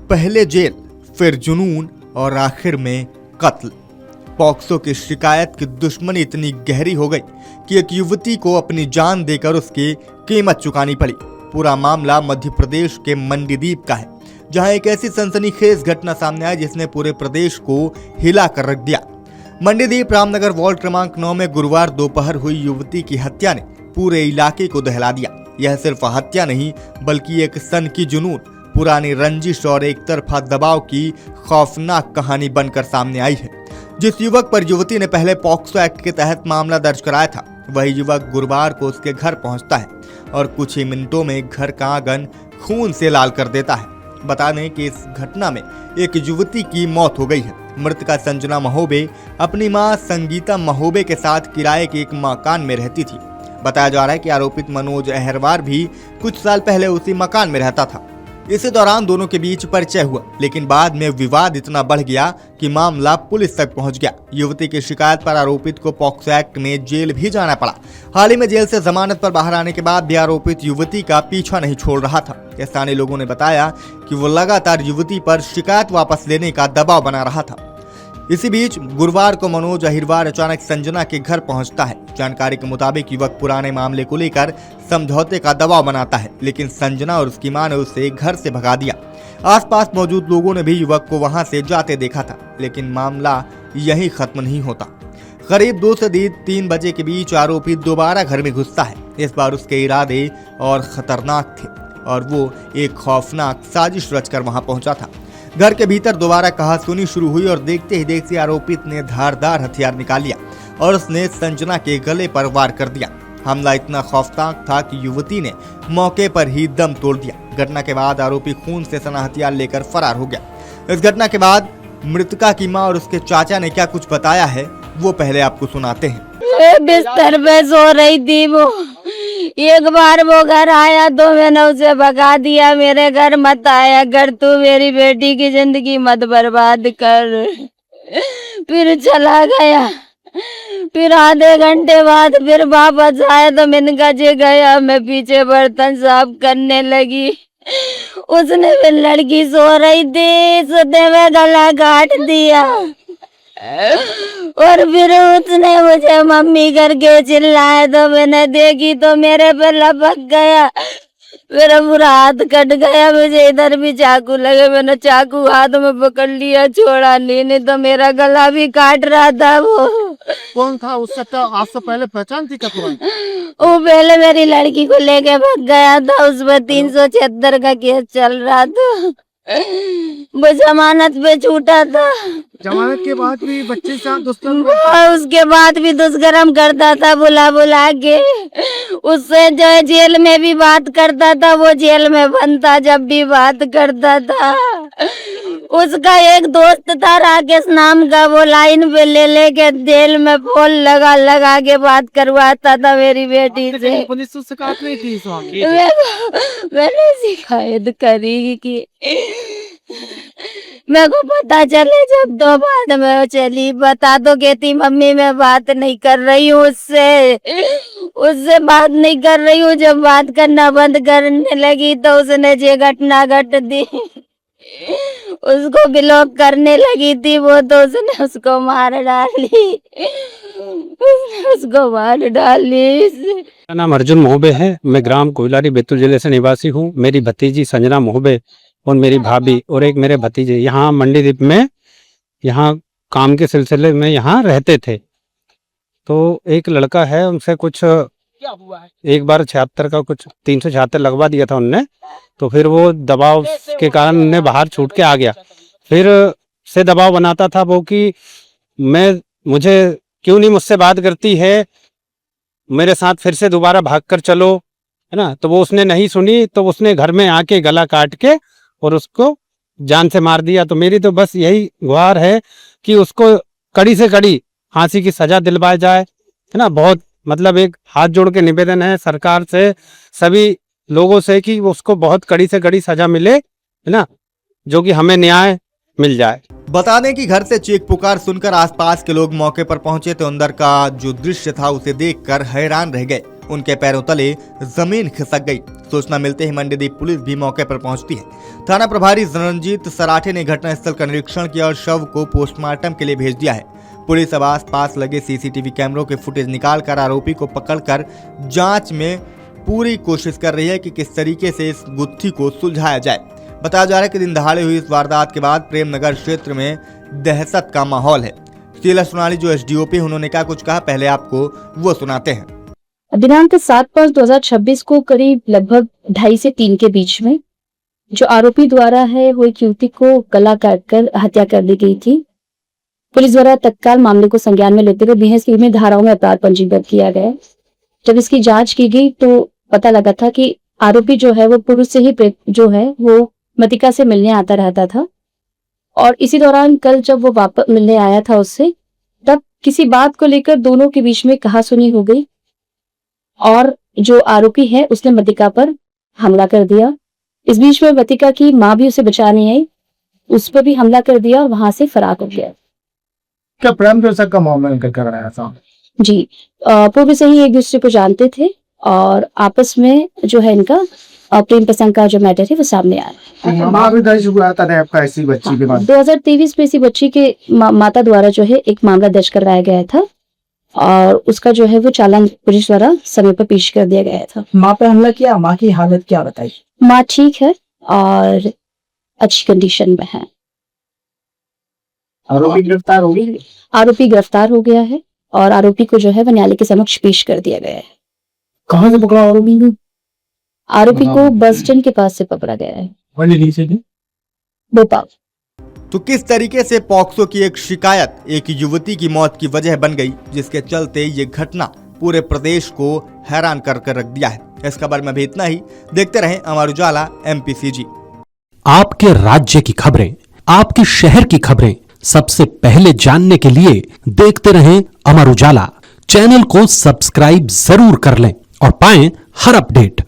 पहले जेल, फिर जुनून और आखिर में कत्ल। पॉक्सो की शिकायत की दुश्मनी इतनी गहरी हो गई कि एक युवती को अपनी जान देकर उसकी कीमत चुकानी पड़ी। पूरा मामला मध्य प्रदेश के मंडीदीप का है, जहां एक ऐसी सनसनीखेज घटना सामने आई जिसने पूरे प्रदेश को हिला कर रख दिया। मंडीदीप रामनगर वार्ड क्रमांक 9 में गुरुवार दोपहर हुई युवती की हत्या ने पूरे इलाके को दहला दिया। यह सिर्फ हत्या नहीं बल्कि एक सन की जुनून, पुरानी रंजिश और एक तरफा दबाव की खौफनाक कहानी बनकर सामने आई है। जिस युवक पर युवती ने पहले पॉक्सो एक्ट के तहत मामला दर्ज कराया था, वही युवक गुरुवार को उसके घर पहुंचता है और कुछ ही मिनटों में घर का आंगन खून से लाल कर देता है। बता दें कि इस घटना में एक युवती की मौत हो गई है। मृतका संजना महोबे अपनी मां संगीता महोबे के साथ किराए के एक मकान में रहती थी। बताया जा रहा है कि आरोपित मनोज अहरवार भी कुछ साल पहले उसी मकान में रहता था। इसी दौरान दोनों के बीच परिचय हुआ, लेकिन बाद में विवाद इतना बढ़ गया कि मामला पुलिस तक पहुंच गया। युवती की शिकायत पर आरोपित को पॉक्सो एक्ट में जेल भी जाना पड़ा। हाल ही में जेल से जमानत पर बाहर आने के बाद भी आरोपित युवती का पीछा नहीं छोड़ रहा था। स्थानीय लोगों ने बताया कि वो लगातार युवती पर शिकायत वापस लेने का दबाव बना रहा था। इसी बीच गुरुवार को मनोज अहिरवार अचानक संजना के घर पहुंचता है। जानकारी के मुताबिक युवक पुराने मामले को लेकर समझौते का दबाव बनाता है, लेकिन संजना और उसकी मां ने उसे घर से भगा दिया। आसपास मौजूद लोगों ने भी युवक को वहां से जाते देखा था, लेकिन मामला यहीं खत्म नहीं होता। करीब 2 से 3 बजे के बीच आरोपी दोबारा घर में घुसता है। इस बार उसके इरादे और खतरनाक थे और वो एक खौफनाक साजिश रचकर वहां पहुंचा था। घर के भीतर दोबारा कहासुनी शुरू हुई और देखते ही देखते आरोपित ने धारदार हथियार निकाल लिया और उसने संजना के गले पर वार कर दिया। हमला इतना खौफनाक था कि युवती ने मौके पर ही दम तोड़ दिया। घटना के बाद आरोपी खून से सना हथियार लेकर फरार हो गया। इस घटना के बाद मृतका की मां और उसके चाचा ने क्या कुछ बताया है वो पहले आपको सुनाते हैं। बिस्तर पे सो रही थी वो, एक बार वो घर आया तो मैंने उसे भगा दिया, मेरे घर मत आया कर, तू मेरी बेटी की जिंदगी मत बर्बाद कर। फिर चला गया। फिर आधे घंटे बाद फिर वापस आया तो मैंने कहा गया, मैं पीछे बर्तन साफ करने लगी। उसने फिर लड़की सो रही थी, सोते में गला काट दिया और फिर उसने मुझे मम्मी करके चिल्लाया तो मैंने देखी तो मेरे पे लपक गया, मेरा पूरा हाथ कट गया। मुझे इधर भी चाकू लगे, मैंने चाकू हाथ में पकड़ लिया, छोड़ा नहीं तो मेरा गला भी काट रहा था। वो कौन था? उससे तो आपसे पहले पहचान थी क्या? वो पहले मेरी लड़की को लेके भाग गया था, उस पर 376 का केस चल रहा था। वो जमानत पे छूटा था। जमानत के बाद भी बच्चे के साथ उसके बाद भी दुष्कर्म करता था, बुला बुला के। उससे जो है जेल में भी बात करता था, वो जेल में बंद था, जब भी बात करता था। उसका एक दोस्त था राकेश नाम का, वो लाइन पे ले लेके जेल में फोन लगा लगा के बात करवाता था मेरी बेटी से। पुलिस से शिकायत नहीं थी? मैंने शिकायत करी कि मेरे को पता चले जब तो बाद में चली, बता तो कहती मम्मी मैं बात नहीं कर रही हूँ उससे बात नहीं कर रही हूँ। जब बात करना बंद करने लगी तो उसने जो घटना घट दी, उसको ब्लॉक करने लगी थी वो, तो उसने उसको मार डाली। मेरा नाम अर्जुन मोहबे है। मैं ग्राम कोयलारी बैतूल जिले से निवासी हूँ। मेरी भतीजी संजना मोहबे और मेरी भाभी और एक मेरे भतीजे यहाँ मंडीदीप में यहाँ काम के सिलसिले में यहाँ रहते थे। तो एक लड़का है, उनसे कुछ क्या हुआ है, एक बार 76 का कुछ 376 लगवा दिया था उनने। तो फिर वो दबाव के कारण उन्हें बाहर छूट के आ गया। फिर से दबाव बनाता था वो कि मुझे क्यों नहीं मुझसे बात करती है, मेरे साथ फिर से दोबारा भागकर चलो, है ना। तो वो उसने नहीं सुनी, तो उसने घर में आके गला काट के और उसको जान से मार दिया। तो मेरी तो बस यही गुहार है कि उसको कड़ी से कड़ी फांसी की सजा दिलवाई जाए, है ना। बहुत मतलब एक हाथ जोड़ के निवेदन है सरकार से, सभी लोगों से, कि उसको बहुत कड़ी से कड़ी सजा मिले, है ना, जो कि हमें न्याय मिल जाए। बता दें कि घर से चीख पुकार सुनकर आसपास के लोग मौके पर पहुंचे तो अंदर का जो दृश्य था उसे देखकर हैरान रह गए। उनके पैरों तले जमीन खिसक गई। सूचना मिलते ही मंडीदीप पुलिस भी मौके पर पहुंचती है। थाना प्रभारी रणजीत सराठे ने घटनास्थल का निरीक्षण किया और शव को पोस्टमार्टम के लिए भेज दिया है। पुलिस अब आस-पास लगे सीसीटीवी कैमरों के फुटेज निकालकर आरोपी को पकड़कर जांच में पूरी कोशिश कर रही है कि किस तरीके से इस गुत्थी को सुलझाया जाए। बताया जा रहा है कि दिन दहाड़े हुई इस वारदात के बाद प्रेमनगर क्षेत्र में दहशत का माहौल है। शीला सोनाली जो एसडीओपी, उन्होंने क्या कुछ कहा, पहले आपको वो सुनाते हैं। दिनांक 7/5/2026 को करीब लगभग 2:30 से 3 के बीच में जो आरोपी द्वारा है वो एक युवती को गला काटकर हत्या कर दी गई थी। पुलिस द्वारा तत्काल मामले को संज्ञान में लेते हुए बीएनएस की विभिन्न धाराओं में अपराध पंजीबद्ध किया गया। जब इसकी जांच की गई तो पता लगा था कि आरोपी जो है वो पुरुष से ही जो है वो मतिका से मिलने आता रहता था और इसी दौरान कल जब वो वापस मिलने आया था उससे, तब किसी बात को लेकर दोनों के बीच में कहासुनी हो गई और जो आरोपी है उसने मतिका पर हमला कर दिया। इस बीच में मतिका की मां भी उसे बचाने आई, उस पर भी हमला कर दिया और वहां से फरार हो गया। क्या प्रेम प्रसंग का मामला इनका कर रहा था? जी, पूर्व से ही एक दूसरे को जानते थे और आपस में जो है इनका प्रेम प्रसंग का जो मैटर है वो सामने आया। माँ भी दर्ज हुआ था आपका ऐसी बच्ची के बाद? 2023 में इसी बच्ची के माता द्वारा जो है एक मामला दर्ज करवाया गया था और उसका जो है वो चालान पुलिस द्वारा समय पर पेश कर दिया गया था। माँ पे हमला किया, माँ की हालत क्या बताई? माँ ठीक है और अच्छी कंडीशन में है। आरोपी गिरफ्तार हो गई? आरोपी गिरफ्तार हो गया है और आरोपी को जो है वो न्यायालय के समक्ष पेश कर दिया गया है। कहाँ से पकड़ा आरोपी को? आरोपी को बस स्टैंड के पास से पकड़ा गया है, भोपाल। तो किस तरीके से पॉक्सो की एक शिकायत एक युवती की मौत की वजह बन गई, जिसके चलते ये घटना पूरे प्रदेश को हैरान कर रख दिया है। इस खबर में भी इतना ही। देखते रहें अमर उजाला MPCG। आपके राज्य की खबरें, आपके शहर की खबरें सबसे पहले जानने के लिए देखते रहें अमर उजाला। चैनल को सब्सक्राइब जरूर कर लें और पाएं हर अपडेट।